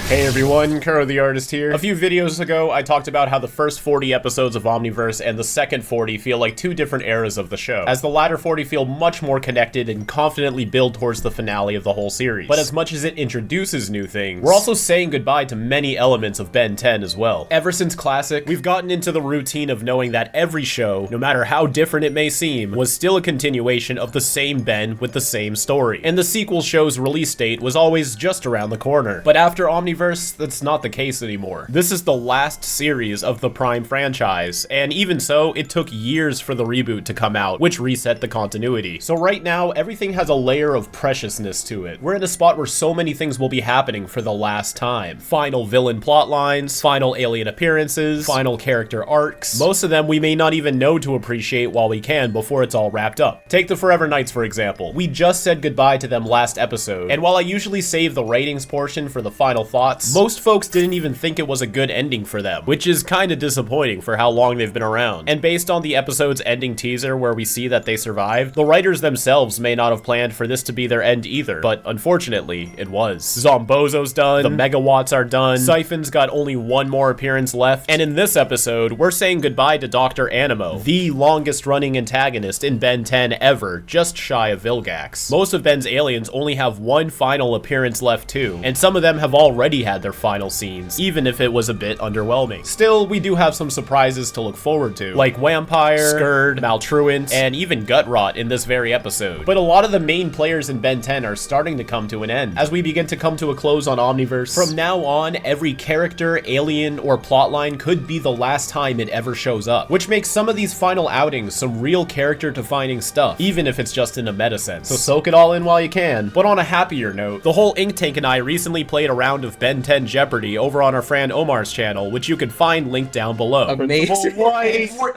Hey everyone, Kuro the Artist here. A few videos ago, I talked about how the first 40 episodes of Omniverse and the second 40 feel like two different eras of the show, as the latter 40 feel much more connected and confidently build towards the finale of the whole series. But as much as it introduces new things, we're also saying goodbye to many elements of Ben 10 as well. Ever since Classic, we've gotten into the routine of knowing that every show, no matter how different it may seem, was still a continuation of the same Ben with the same story. And the sequel show's release date was always just around the corner. But after Omniverse, that's not the case anymore. This is the last series of the Prime franchise, and even so, it took years for the reboot to come out, which reset the continuity. So right now, everything has a layer of preciousness to it. We're in a spot where so many things will be happening for the last time. Final villain plot lines, final alien appearances, final character arcs. Most of them we may not even know to appreciate while we can before it's all wrapped up. Take the Forever Knights for example. We just said goodbye to them last episode, and while I usually save the ratings portion for the final thoughts, most folks didn't even think it was a good ending for them, which is kinda disappointing for how long they've been around. And based on the episode's ending teaser where we see that they survived, the writers themselves may not have planned for this to be their end either, but unfortunately, it was. Zombozo's done, the Megawatts are done, Siphon's got only one more appearance left, and in this episode, we're saying goodbye to Dr. Animo, the longest running antagonist in Ben 10 ever, just shy of Vilgax. Most of Ben's aliens only have one final appearance left too, and some of them have already had their final scenes, even if it was a bit underwhelming. Still, we do have some surprises to look forward to, like Vampire, Skurd, Maltruant, and even Gutrot in this very episode. But a lot of the main players in Ben 10 are starting to come to an end. As we begin to come to a close on Omniverse, from now on, every character, alien, or plotline could be the last time it ever shows up, which makes some of these final outings some real character-defining stuff, even if it's just in a meta sense. So soak it all in while you can. But on a happier note, the whole Ink Tank and I recently played a round of Ben 10 Jeopardy over on our friend Omar's channel, which you can find linked down below. Amazing.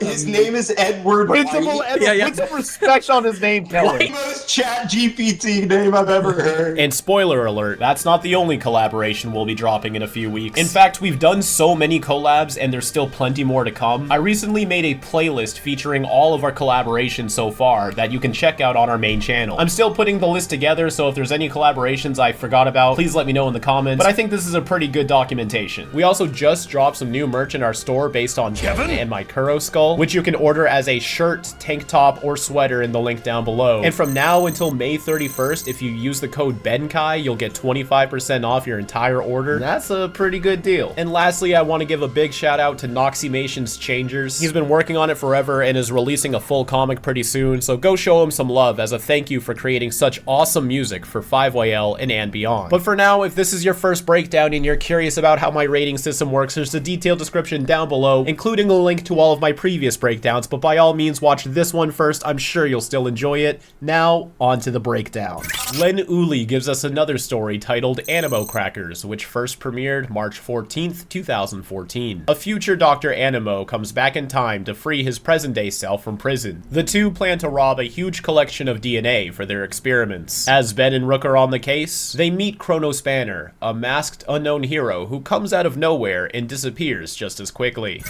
His name is Edward Principal White. Edward. Put some respect on his name, Kelly. The most chat GPT name I've ever heard. And spoiler alert, that's not the only collaboration we'll be dropping in a few weeks. In fact, we've done so many collabs and there's still plenty more to come. I recently made a playlist featuring all of our collaborations so far that you can check out on our main channel. I'm still putting the list together, so if there's any collaborations I forgot about, please let me know in the comments, but I think this is a pretty good documentation. We also just dropped some new merch in our store based on Kevin and my Kuro skull, which you can order as a shirt, tank top, or sweater in the link down below. And from now until May 31st, if you use the code BENKAI, you'll get 25% off your entire order. That's a pretty good deal. And lastly, I want to give a big shout out to Noxymation's Changers. He's been working on it forever and is releasing a full comic pretty soon, so go show him some love as a thank you for creating such awesome music for 5YL and beyond. But for now, if this is your first breakdown and you're curious about how my rating system works, there's a detailed description down below, including a link to all of my previous breakdowns, but by all means watch this one first. I'm sure you'll still enjoy it. Now, on to the breakdown. Len Uli gives us another story titled Animo Crackers, which first premiered March 14th, 2014. A future Dr. Animo comes back in time to free his present-day self from prison. The two plan to rob a huge collection of DNA for their experiments. As Ben and Rook are on the case, they meet Chronos Banner, a masked unknown hero who comes out of nowhere and disappears just as quickly.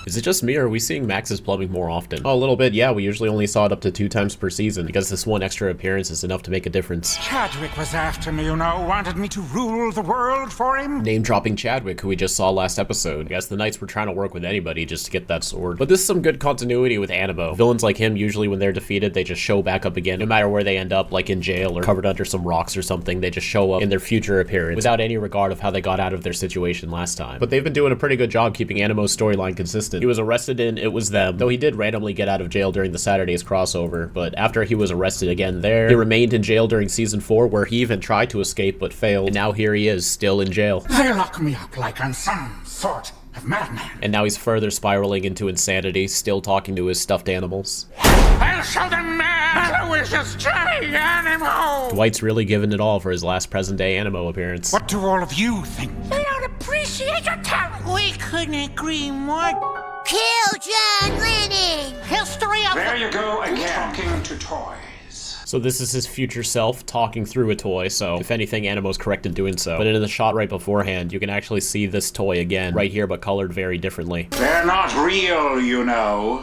Is it just me, or are we seeing Max's plumbing more often? Oh, a little bit, yeah. We usually only saw it up to 2 times per season, because this one extra appearance is enough to make a difference. Chadwick was after me, you know, wanted me to rule the world for him. Name-dropping Chadwick, who we just saw last episode. I guess the Knights were trying to work with anybody just to get that sword. But this is some good continuity with Animo. Villains like him, usually when they're defeated, they just show back up again. No matter where they end up, like in jail or covered under some rocks or something, they just show up in their future appearance without any regard of how they got out of their situation last time. But they've been doing a pretty good job keeping Animo's storyline consistent. He was arrested in It Was Them, though he did randomly get out of jail during the Saturdays crossover, but after he was arrested again there, he remained in jail during season 4, where he even tried to escape but failed, and now here he is, still in jail. They lock me up like I'm some sort of madman. And now he's further spiraling into insanity, still talking to his stuffed animals. I'll show them man who is a stray animal! Dwight's really giving it all for his last present-day Animo appearance. What do all of you think? They don't appreciate your talent. We couldn't agree more. Kill John Lennon. History of There you go again. Talking to toys. So this is his future self talking through a toy, so if anything, Animo's correct in doing so. But in the shot right beforehand, you can actually see this toy again, right here, but colored very differently. They're not real, you know.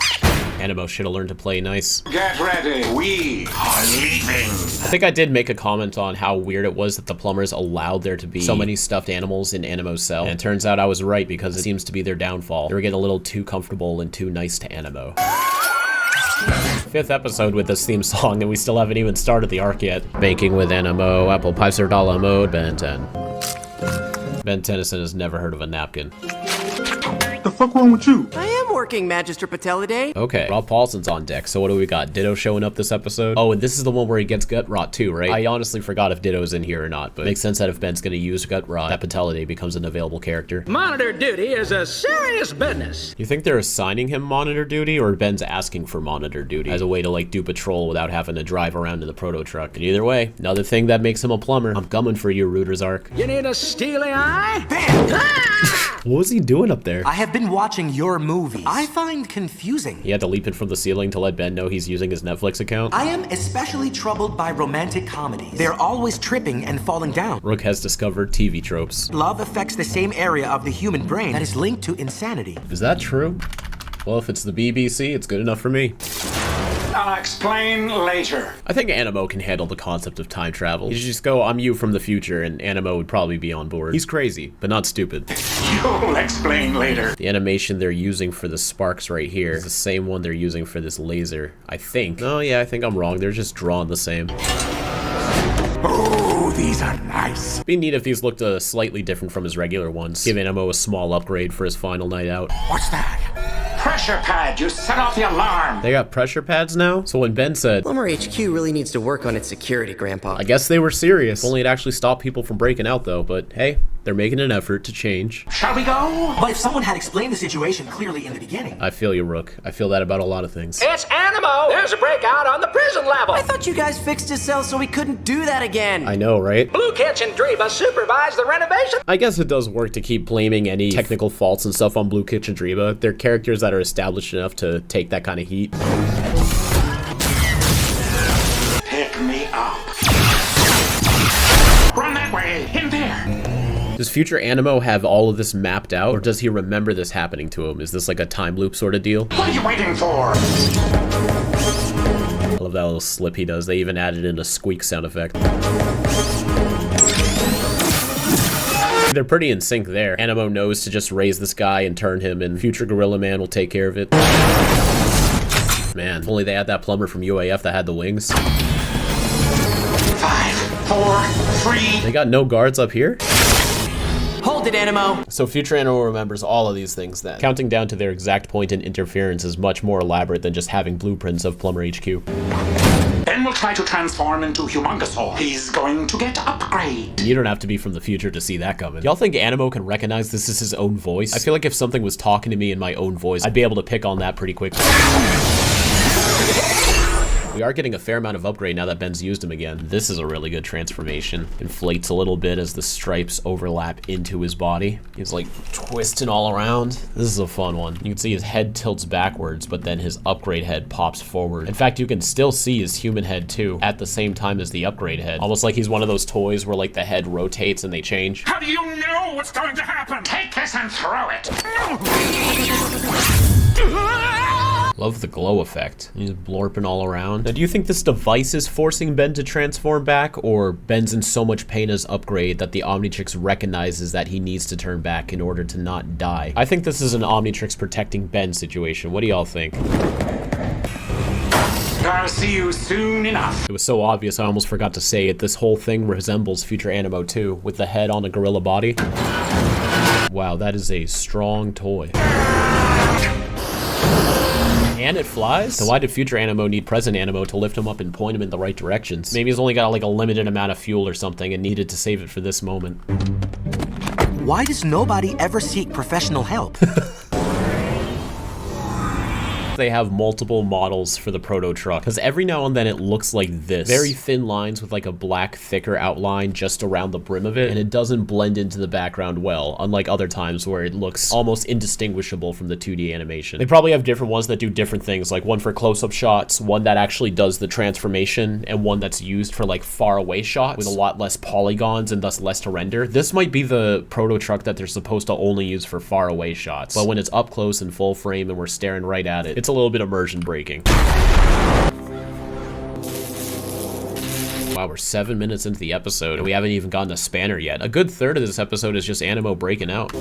Animo should have learned to play nice. Get ready. We are leaving. I think I did make a comment on how weird it was that the plumbers allowed there to be so many stuffed animals in Animo's cell. And it turns out I was right, because it seems to be their downfall. They were getting a little too comfortable and too nice to Animo. 5th episode with this theme song, and we still haven't even started the arc yet. Baking with Animo, apple pie $0 mode, Ben 10. Ben Tennyson has never heard of a napkin. The fuck wrong with you? I am working, Magister Patellidae. Okay, Rob Paulson's on deck, so what do we got? Ditto showing up this episode? Oh, and this is the one where he gets gut rot too, right? I honestly forgot if Ditto's in here or not, but it makes sense that if Ben's gonna use gut rot, that Patellidae becomes an available character. Monitor duty is a serious business. You think they're assigning him monitor duty, or Ben's asking for monitor duty as a way to like do patrol without having to drive around in the proto truck? And either way, another thing that makes him a plumber. I'm coming for you, Rooter's Arc. You need a steely eye? What was he doing up there? I have been watching your movies. I find confusing. He had to leap in from the ceiling to let Ben know he's using his Netflix account. I am especially troubled by romantic comedies. They're always tripping and falling down. Rook has discovered TV tropes. Love affects the same area of the human brain that is linked to insanity. Is that true? Well, if it's the BBC, it's good enough for me. I'll explain later. I think Animo can handle the concept of time travel. You just go, I'm you from the future, and Animo would probably be on board. He's crazy, but not stupid. You'll explain later. The animation they're using for the sparks right here is the same one they're using for this laser, I think. Oh yeah, I think I'm wrong. They're just drawn the same. Oh, these are nice. It'd be neat if these looked slightly different from his regular ones. Give Animo a small upgrade for his final night out. What's that? Pressure pad, you set off the alarm. They got pressure pads now? So when Ben said, Plumber HQ really needs to work on its security, Grandpa. I guess they were serious. If only it actually stopped people from breaking out though, but hey, they're making an effort to change. Shall we go? But if someone had explained the situation clearly in the beginning. I feel you, Rook. I feel that about a lot of things. It's Animo. There's a breakout on the prison level. I thought you guys fixed his cell so he couldn't do that again. I know, right? Blue Kitchen Dreba supervise the renovation. I guess it does work to keep blaming any technical faults and stuff on Blue Kitchen Dreba. They're characters that are established enough to take that kind of heat. Pick me up. Run that way, in there. Does future Animo have all of this mapped out, or does he remember this happening to him? Is this like a time loop sort of deal? What are you waiting for? I love that little slip he does. They even added in a squeak sound effect. They're pretty in sync there. Animo knows to just raise this guy and turn him, and future Gorilla Man will take care of it. Man, if only they had that plumber from UAF that had the wings. 5, 4, 3. They got no guards up here? Hold it, Animo. So future Animo remembers all of these things then. Counting down to their exact point in interference is much more elaborate than just having blueprints of Plumber HQ. Ben will try to transform into Humongousaur. He's going to get upgrade. You don't have to be from the future to see that coming. Y'all think Animo can recognize this is his own voice? I feel like if something was talking to me in my own voice, I'd be able to pick on that pretty quickly. We are getting a fair amount of upgrade now that Ben's used him again. This is a really good transformation. Inflates a little bit as the stripes overlap into his body. He's like twisting all around. This is a fun one. You can see his head tilts backwards, but then his upgrade head pops forward. In fact, you can still see his human head too at the same time as the upgrade head. Almost like he's one of those toys where like the head rotates and they change. How do you know what's going to happen? Take this and throw it. Love the glow effect. He's blorping all around. Now, do you think this device is forcing Ben to transform back, or Ben's in so much pain as upgrade that the Omnitrix recognizes that he needs to turn back in order to not die? I think this is an Omnitrix protecting Ben situation. What do y'all think? I'll see you soon enough. It was so obvious I almost forgot to say it. This whole thing resembles future Animo 2 with the head on a gorilla body. Wow, that is a strong toy. And it flies? So why did future Animo need present Animo to lift him up and point him in the right directions? Maybe he's only got like a limited amount of fuel or something and needed to save it for this moment. Why does nobody ever seek professional help? they have multiple models for the proto truck, because every now and then it looks like this. Very thin lines with like a black, thicker outline just around the brim of it, and it doesn't blend into the background well, unlike other times where it looks almost indistinguishable from the 2D animation. They probably have different ones that do different things, like one for close-up shots, one that actually does the transformation, and one that's used for like far away shots with a lot less polygons and thus less to render. This might be the proto truck that they're supposed to only use for far away shots, but when it's up close and full frame and we're staring right at it, it's a little bit immersion breaking. Wow, we're 7 minutes into the episode and we haven't even gotten a spanner yet. A good third of this episode is just Animo breaking out.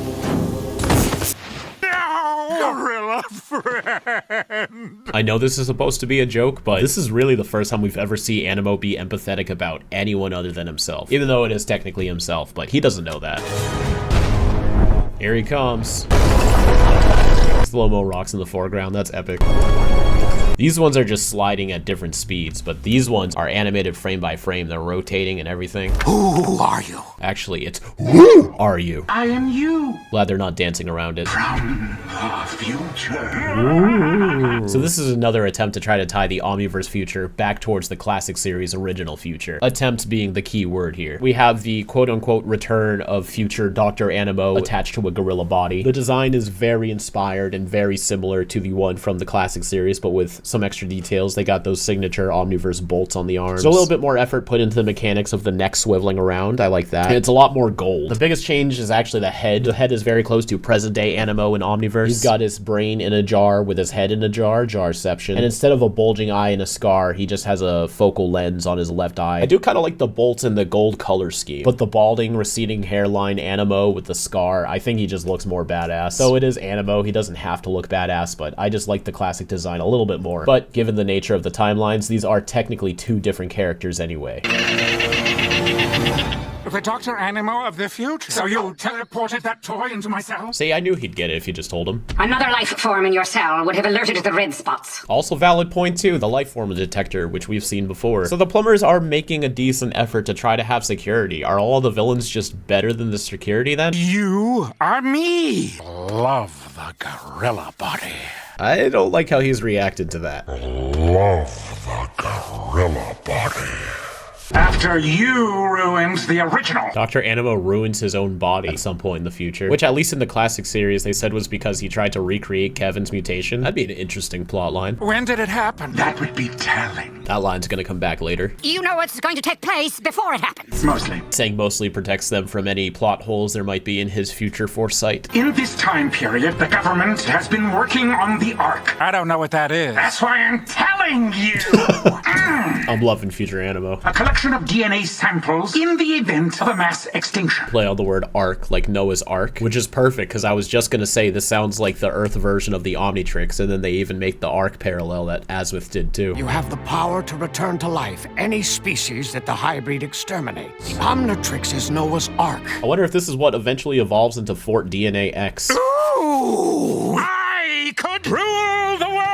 Gorilla friend. I know this is supposed to be a joke, but this is really the first time we've ever seen Animo be empathetic about anyone other than himself. Even though it is technically himself, but he doesn't know that. Here he comes. Slow-mo rocks in the foreground, that's epic. These ones are just sliding at different speeds, but these ones are animated frame by frame. They're rotating and everything. Who are you? Actually, it's who are you? I am you. Glad they're not dancing around it. From the future. Ooh. So this is another attempt to try to tie the Omniverse future back towards the classic series original future. Attempt being the key word here. We have the quote-unquote return of future Dr. Animo attached to a gorilla body. The design is very inspired and very similar to the one from the classic series, but with some extra details. They got those signature Omniverse bolts on the arms. So a little bit more effort put into the mechanics of the neck swiveling around. I like that. And it's a lot more gold. The biggest change is actually the head. The head is very close to present day Animo in Omniverse. He's got his brain in a jar with his head in a jar, jarception. And instead of a bulging eye and a scar, he just has a focal lens on his left eye. I do kind of like the bolts and the gold color scheme, but the balding, receding hairline Animo with the scar, I think he just looks more badass. So it is Animo, he doesn't have to look badass, but I just like the classic design a little bit more. But given the nature of the timelines, these are technically two different characters anyway. The Dr. Animo of the future. So you teleported that toy into my cell? See, I knew he'd get it if you just told him. Another life form in your cell would have alerted the red spots. Also valid point too, the life form detector, which we've seen before. So the plumbers are making a decent effort to try to have security. Are all the villains just better than the security then? You are me. Love the gorilla body. I don't like how he's reacted to that. Love the gorilla body. After you ruined the original. Dr. Animo ruins his own body at some point in the future, which at least in the classic series they said was because he tried to recreate Kevin's mutation. That'd be an interesting plot line. When did it happen? That would be telling. That line's gonna come back later. You know what's going to take place before it happens. Mostly. Saying mostly protects them from any plot holes there might be in his future foresight. In this time period, the government has been working on the Ark. I don't know what that is. That's why I'm telling you. I'm loving future Animo. A collection of DNA samples in the event of a mass extinction. Play on the word Ark, like Noah's Ark, which is perfect because I was just gonna say this sounds like the Earth version of the Omnitrix, and then they even make the Ark parallel that Asmith did too. You have the power to return to life any species that the hybrid exterminates. The Omnitrix is Noah's Ark. I wonder if this is what eventually evolves into Fort DNA X. Ooh! I could rule the world!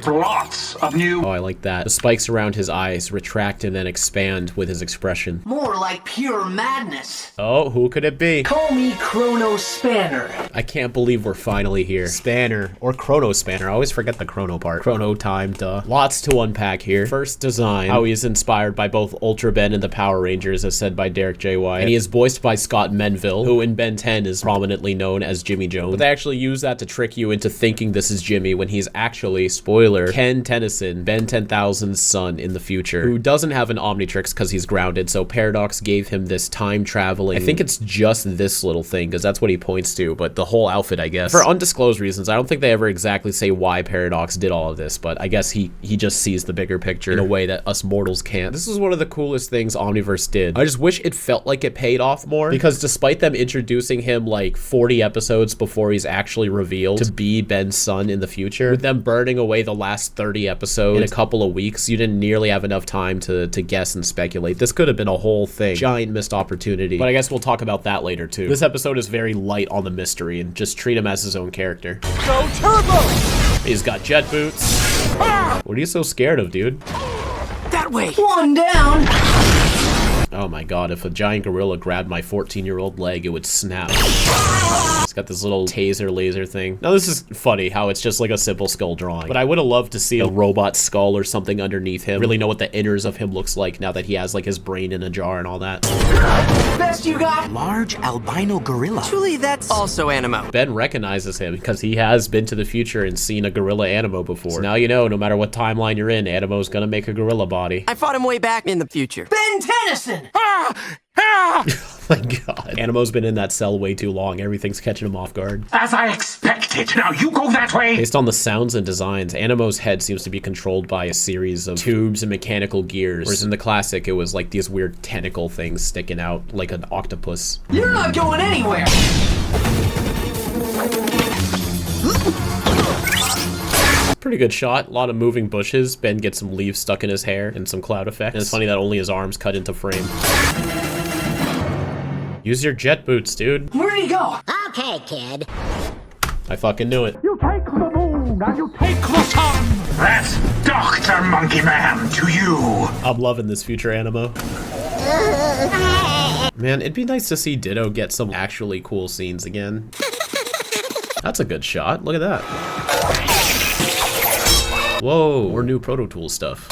Lots of new... Oh, I like that. The spikes around his eyes retract and then expand with his expression. More like pure madness. Oh, who could it be? Call me Chrono Spanner. I can't believe we're finally here. Spanner, or Chrono Spanner. I always forget the chrono part. Chrono time, duh. Lots to unpack here. First, design. How he is inspired by both Ultra Ben and the Power Rangers, as said by Derek J. White. And he is voiced by Scott Menville, who in Ben 10 is prominently known as Jimmy Jones. But they actually use that to trick you into thinking this is Jimmy when he's actually, spoiler, Ken Tennyson, Ben 10,000's son in the future, who doesn't have an Omnitrix because he's grounded, so Paradox gave him this time traveling. I think it's just this little thing, because that's what he points to, but the whole outfit, I guess. For undisclosed reasons, I don't think they ever exactly say why Paradox did all of this, but I guess he just sees the bigger picture in a way that us mortals can't. This is one of the coolest things Omniverse did. I just wish it felt like it paid off more, because despite them introducing him like 40 episodes before he's actually revealed to be Ben's son in the future, with them burning away the last 30 episodes in a couple of weeks, you didn't nearly have enough time to guess and speculate. This could have been a whole thing. Giant missed opportunity. But I guess we'll talk about that later too. This episode is very light on the mystery and just treat him as his own character. Go turbo! He's got jet boots. What are you so scared of, dude? That way. One down. Oh my god, if a giant gorilla grabbed my 14-year-old leg, it would snap. This got this little taser laser thing. Now this is funny how it's just like a simple skull drawing, but I would have loved to see a robot skull or something underneath him. Really know what the inners of him looks like now that he has like his brain in a jar and all that. Best you got? Large albino gorilla. Actually, that's also Animo. Ben recognizes him because he has been to the future and seen a gorilla Animo before. So now you know, no matter what timeline you're in, Animo's gonna make a gorilla body. I fought him way back in the future. Ben Tennyson! Oh my god. Animo's been in that cell way too long. Everything's catching him off guard. As I expected. Now you go that way. Based on the sounds and designs, Animo's head seems to be controlled by a series of tubes and mechanical gears. Whereas in the classic, it was like these weird tentacle things sticking out like an octopus. You're not going anywhere! Pretty good shot. A lot of moving bushes. Ben gets some leaves stuck in his hair and some cloud effects. And it's funny that only his arms cut into frame. Use your jet boots, dude. Where'd he go? Okay, kid. I fucking knew it. You take the moon and you take the sun. That's Dr. Monkey Man to you. I'm loving this future Animo. Man, it'd be nice to see Ditto get some actually cool scenes again. That's a good shot. Look at that. Whoa, more new Proto Tool stuff.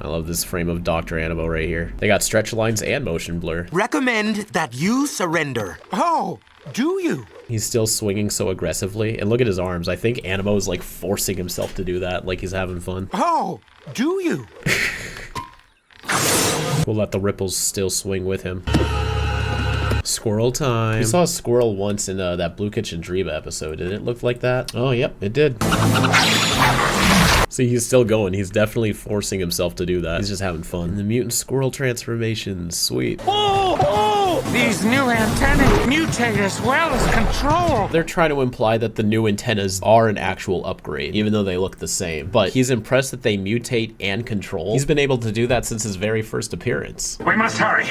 I love this frame of Dr. Animo right here. They got stretch lines and motion blur. Recommend that you surrender. Oh, do you? He's still swinging so aggressively. And look at his arms. I think Animo is like forcing himself to do that, like he's having fun. Oh, do you? We'll let the ripples still swing with him. Squirrel time. We saw a squirrel once in that Blue Kitchen Dream episode. Did it look like that? Oh, yep, it did. See, he's still going. He's definitely forcing himself to do that. He's just having fun. And the mutant squirrel transformations. Sweet. These new antennae mutate as well as control. They're trying to imply that the new antennas are an actual upgrade, even though they look the same. But he's impressed that they mutate and control. He's been able to do that since his very first appearance. We must hurry.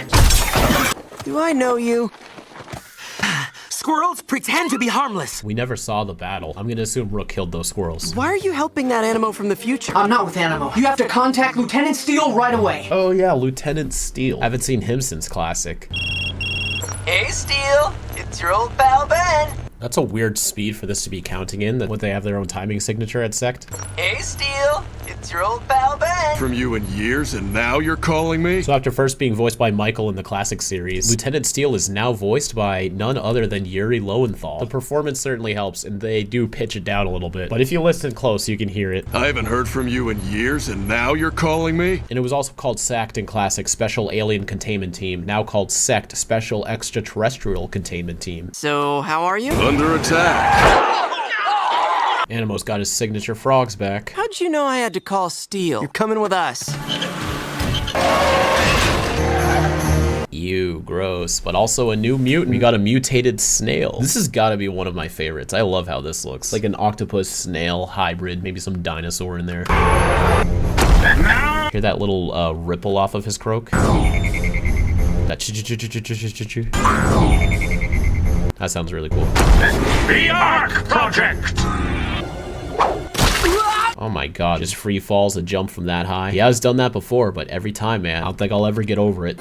Do I know you? Squirrels pretend to be harmless. We never saw the battle. I'm gonna assume Rook killed those squirrels. Why are you helping that Animo from the future? I'm not with Animo. You have to contact Lieutenant Steele right away. Oh yeah, Lieutenant Steele. I haven't seen him since Classic. Hey, Steele. It's your old pal, Ben. That's a weird speed for this to be counting in. Would they have their own timing signature at Sect? Hey, Steele. It's your old pal, Ben. From you in years, and now you're calling me? So after first being voiced by Michael in the Classic series, Lieutenant Steele is now voiced by none other than Yuri Lowenthal. The performance certainly helps, and they do pitch it down a little bit. But if you listen close, you can hear it. I haven't heard from you in years, and now you're calling me? And it was also called SACT in Classic, Special Alien Containment Team, now called SECT, Special Extraterrestrial Containment Team. So, how are you? Under attack. Animo's got his signature frogs back. How'd you know I had to call Steele? You're coming with us. Ew, gross. But also a new mutant. We got a mutated snail. This has got to be one of my favorites. I love how this looks. Like an octopus snail hybrid, maybe some dinosaur in there. Hear that little ripple off of his croak? That ch-ch-ch-ch-ch-ch-ch-ch. That sounds really cool. The Ark Project! Oh my god, just free falls a jump from that high. He has done that before, but every time, man, I don't think I'll ever get over it.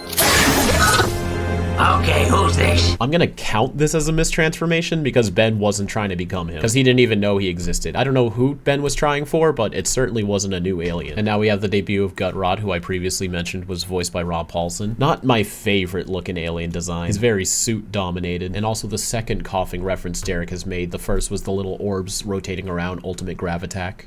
Okay, who's this? I'm gonna count this as a mistransformation because Ben wasn't trying to become him. Because he didn't even know he existed. I don't know who Ben was trying for, but it certainly wasn't a new alien. And now we have the debut of Gutrod, who I previously mentioned was voiced by Rob Paulson. Not my favorite looking alien design. He's very suit dominated. And also the second coughing reference Derek has made. The first was the little orbs rotating around Ultimate Gravitac.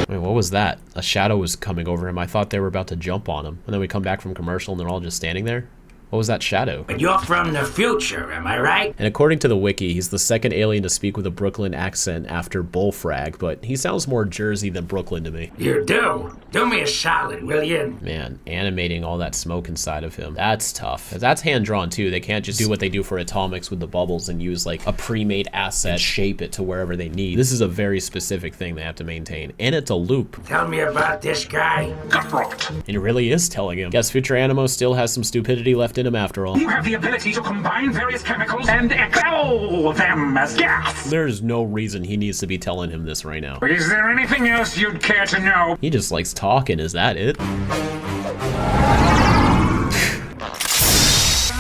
Wait, what was that? A shadow was coming over him. I thought they were about to jump on him. And then we come back from commercial and they're all just standing there? What was that shadow? But you're from the future, am I right? And according to the wiki, he's the second alien to speak with a Brooklyn accent after Bullfrag, but he sounds more Jersey than Brooklyn to me. You do. Do me a solid, will you? Man, animating all that smoke inside of him. That's tough. That's hand-drawn too. They can't just do what they do for Atomics with the bubbles and use like a pre-made asset and shape it to wherever they need. This is a very specific thing they have to maintain. And it's a loop. Tell me about this guy. Gutrod. And it really is telling him. Guess Future Animo still has some stupidity left in him after all. You have the ability to combine various chemicals and expel them as gas. There's no reason he needs to be telling him this right now. Is there anything else you'd care to know? He just likes talking, is that it?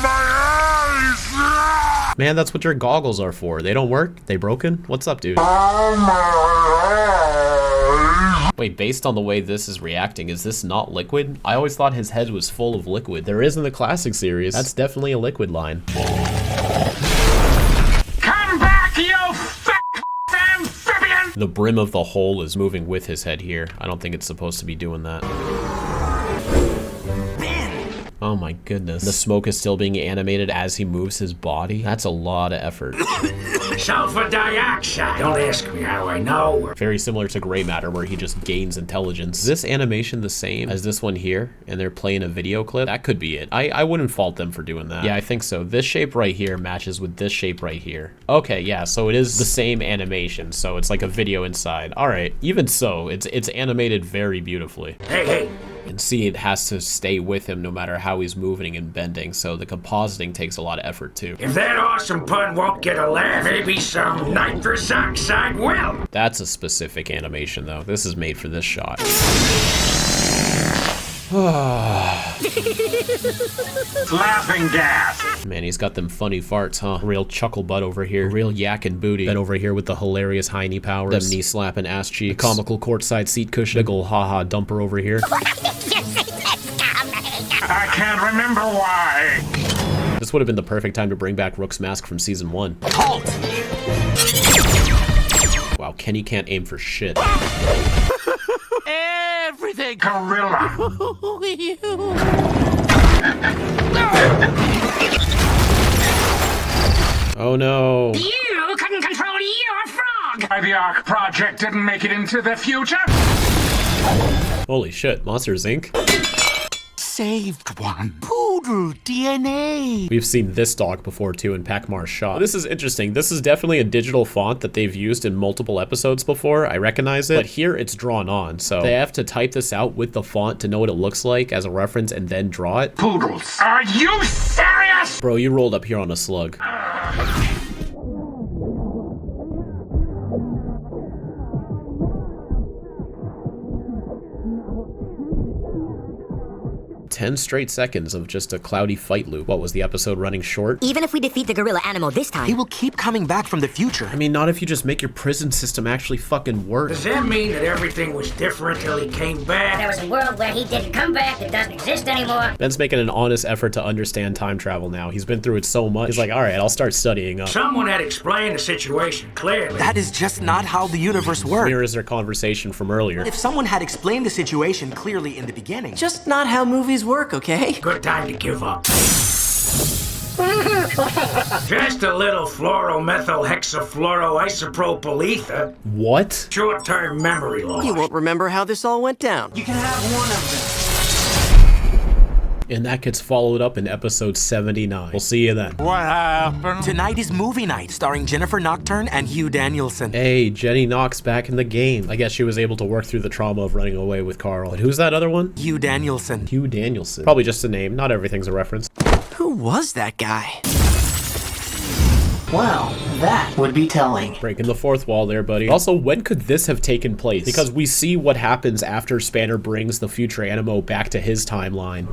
My Man, that's what your goggles are for. They don't work? They broken? What's up, dude? Wait, based on the way this is reacting, is this not liquid? I always thought his head was full of liquid. There is in the classic series. That's definitely a liquid line. Come back, you fat amphibian! The brim of the hole is moving with his head here. I don't think it's supposed to be doing that. Oh my goodness. The smoke is still being animated as he moves his body? That's a lot of effort. Sulfur dioxide. Don't ask me how I know. Very similar to Gray Matter, where he just gains intelligence. Is this animation the same as this one here? And they're playing a video clip? That could be it. I wouldn't fault them for doing that. Yeah, I think so. This shape right here matches with this shape right here. Okay, yeah, so it is the same animation. So it's like a video inside. All right, even so, it's animated very beautifully. Hey. And see, it has to stay with him no matter how he's moving and bending, so the compositing takes a lot of effort too. If that awesome pun won't get a laugh, maybe some nitrous oxide will. That's a specific animation though. This is made for this shot. Laughing gas. Man, he's got them funny farts, huh? Real chuckle butt over here. Real yakkin' booty. Then over here with the hilarious hiney powers. Them knee slapping ass cheeks. The comical courtside seat cushion. Big ol' haha dumper over here. I can't remember why. This would have been the perfect time to bring back Rook's mask from season 1. Halt! Wow, Kenny can't aim for shit. Everything. Gorilla. Oh no. You couldn't control your frog! The Ark Project didn't make it into the future. Holy shit, Monsters Inc. Saved one. Poodle DNA. We've seen this dog before too in Pac-Mar's shot. This is interesting. This is definitely a digital font that they've used in multiple episodes before. I recognize it, but here it's drawn on. So they have to type this out with the font to know what it looks like as a reference and then draw it. Poodles. Are you serious? Bro, you rolled up here on a slug. 10 straight seconds of just a cloudy fight loop. What, was the episode running short? Even if we defeat the gorilla animal this time, He will keep coming back from the future. I mean, not if you just make your prison system actually fucking work. Does that mean that everything was different till he came back? there was a world where he didn't come back that doesn't exist anymore. Ben's making an honest effort to understand time travel now. He's been through it so much. He's like, all right, I'll start studying up. Someone had explained the situation clearly. That is just not how the universe works. Mirrors their conversation from earlier. If someone had explained the situation clearly in the beginning. Just not how movies work, okay? Good time to give up. Just a little fluoromethylhexafluoroisopropyl ether. What? Short-term memory loss. You won't remember how this all went down. You can have one of them. And that gets followed up in episode 79. We'll see you then. What happened? Tonight is movie night, starring Jennifer Nocturne and Hugh Danielson. Hey, Jenny Knox back in the game. I guess she was able to work through the trauma of running away with Carl. But who's that other one? Hugh Danielson. Hugh Danielson. Probably just a name. Not everything's a reference. Who was that guy? Well, that would be telling. Breaking the fourth wall there, buddy. Also, when could this have taken place? Because we see what happens after Spanner brings the future Animo back to his timeline.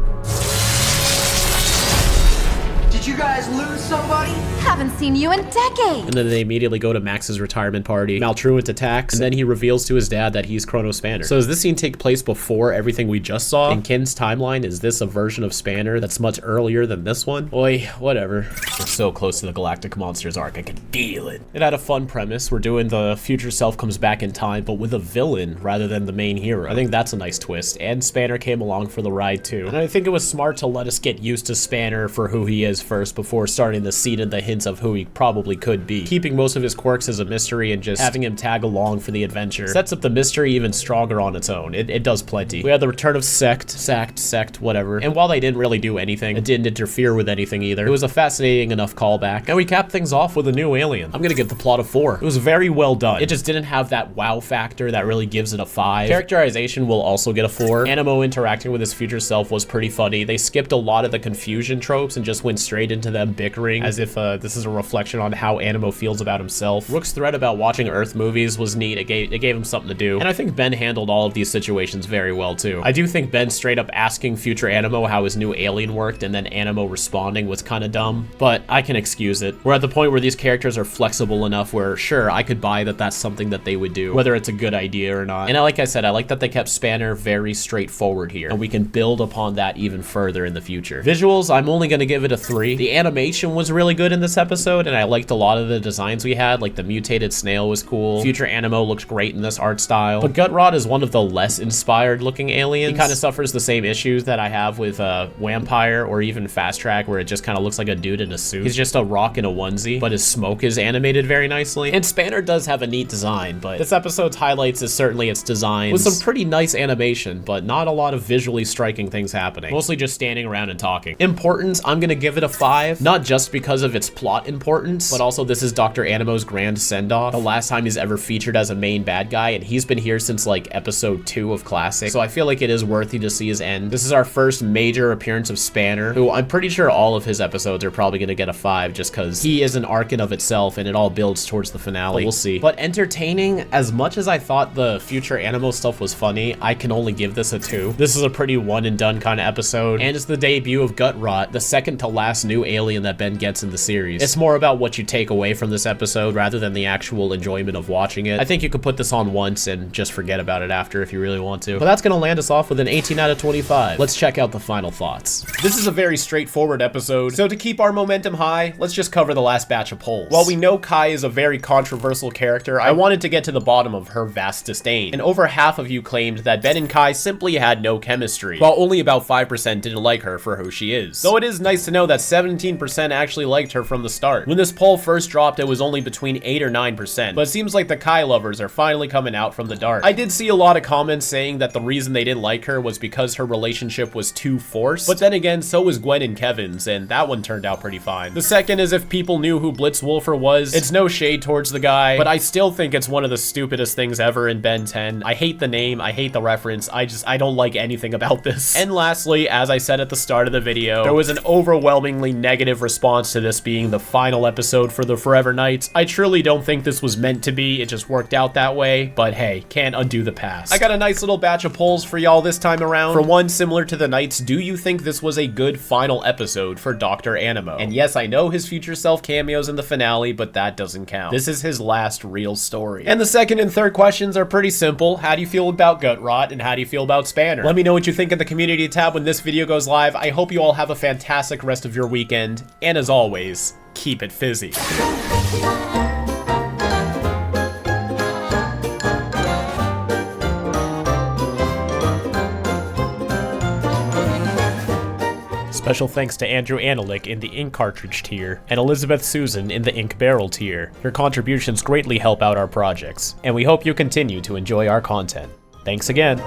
Did you guys lose somebody? Haven't seen you in decades. And then they immediately go to Max's retirement party. Maltruant attacks, and then he reveals to his dad that he's Chrono Spanner. So does this scene take place before everything we just saw? In Ken's timeline, is this a version of Spanner that's much earlier than this one? Oi, whatever. We're so close to the Galactic Monsters arc, I can feel it. It had a fun premise. We're doing the future self comes back in time, but with a villain rather than the main hero. I think that's a nice twist. And Spanner came along for the ride too. And I think it was smart to let us get used to Spanner for who he is first before starting to seed in the hints of who he probably could be. Keeping most of his quirks as a mystery and just having him tag along for the adventure sets up the mystery even stronger on its own. It does plenty. We had the return of Sect, whatever. And while they didn't really do anything, it didn't interfere with anything either. It was a fascinating enough callback. And we capped things off with a new alien. I'm gonna give the plot a 4. It was very well done. It just didn't have that wow factor that really gives it a 5. Characterization will also get a 4. Animo interacting with his future self was pretty funny. They skipped a lot of the confusion tropes and just went straight lead into them bickering as if this is a reflection on how Animo feels about himself. Rook's thread about watching Earth movies was neat. It gave him something to do. And I think Ben handled all of these situations very well too. I do think Ben straight up asking future Animo how his new alien worked and then Animo responding was kind of dumb, but I can excuse it. We're at the point where these characters are flexible enough where, sure, I could buy that that's something that they would do, whether it's a good idea or not. And like I said, I like that they kept Spanner very straightforward here, and we can build upon that even further in the future. Visuals, I'm only gonna give it a 3. The animation was really good in this episode, and I liked a lot of the designs we had, like the mutated snail was cool. Future Animo looks great in this art style. But Gutrot is one of the less inspired looking aliens. He kind of suffers the same issues that I have with Vampire or even Fast Track, where it just kind of looks like a dude in a suit. He's just a rock in a onesie, but his smoke is animated very nicely. And Spanner does have a neat design, but this episode's highlights is certainly its design, with some pretty nice animation, but not a lot of visually striking things happening. Mostly just standing around and talking. Importance, I'm gonna give it a 5, not just because of its plot importance, but also this is Dr. Animo's grand send-off, the last time he's ever featured as a main bad guy, and he's been here since like episode 2 of Classic, so I feel like it is worthy to see his end. This is our first major appearance of Spanner, who I'm pretty sure all of his episodes are probably gonna get a 5 just because he is an arc in of itself and it all builds towards the finale. But we'll see. But entertaining, as much as I thought the future Animo stuff was funny, I can only give this a 2. This is a pretty one and done kind of episode, and it's the debut of Gutrot, the second to last new alien that Ben gets in the series. It's more about what you take away from this episode rather than the actual enjoyment of watching it. I think you could put this on once and just forget about it after if you really want to. But that's gonna land us off with an 18 out of 25. Let's check out the final thoughts. This is a very straightforward episode, so to keep our momentum high, let's just cover the last batch of polls. While we know Kai is a very controversial character, I wanted to get to the bottom of her vast disdain, and over half of you claimed that Ben and Kai simply had no chemistry, while only about 5% didn't like her for who she is. Though it is nice to know that 17% actually liked her from the start. When this poll first dropped, it was only between 8 or 9%, but it seems like the Kai lovers are finally coming out from the dark. I did see a lot of comments saying that the reason they didn't like her was because her relationship was too forced, but then again, so was Gwen and Kevin's, and that one turned out pretty fine. The second is if people knew who Blitzwolfer was. It's no shade towards the guy, but I still think it's one of the stupidest things ever in Ben 10. I hate the name, I hate the reference, I don't like anything about this. And lastly, as I said at the start of the video, there was an overwhelmingly negative response to this being the final episode for the Forever Knights. I truly don't think this was meant to be, it just worked out that way, but hey, can't undo the past. I got a nice little batch of polls for y'all this time around. For one, similar to the Knights, do you think this was a good final episode for Dr. Animo? And yes, I know his future self cameos in the finale, but that doesn't count. This is his last real story. And the second and third questions are pretty simple. How do you feel about Gutrot, and how do you feel about Spanner? Let me know what you think in the community tab when this video goes live. I hope you all have a fantastic rest of your weekend, and as always, keep it fizzy. Special thanks to Andrew Analik in the ink cartridge tier, and Elizabeth Susan in the ink barrel tier. Your contributions greatly help out our projects, and we hope you continue to enjoy our content. Thanks again.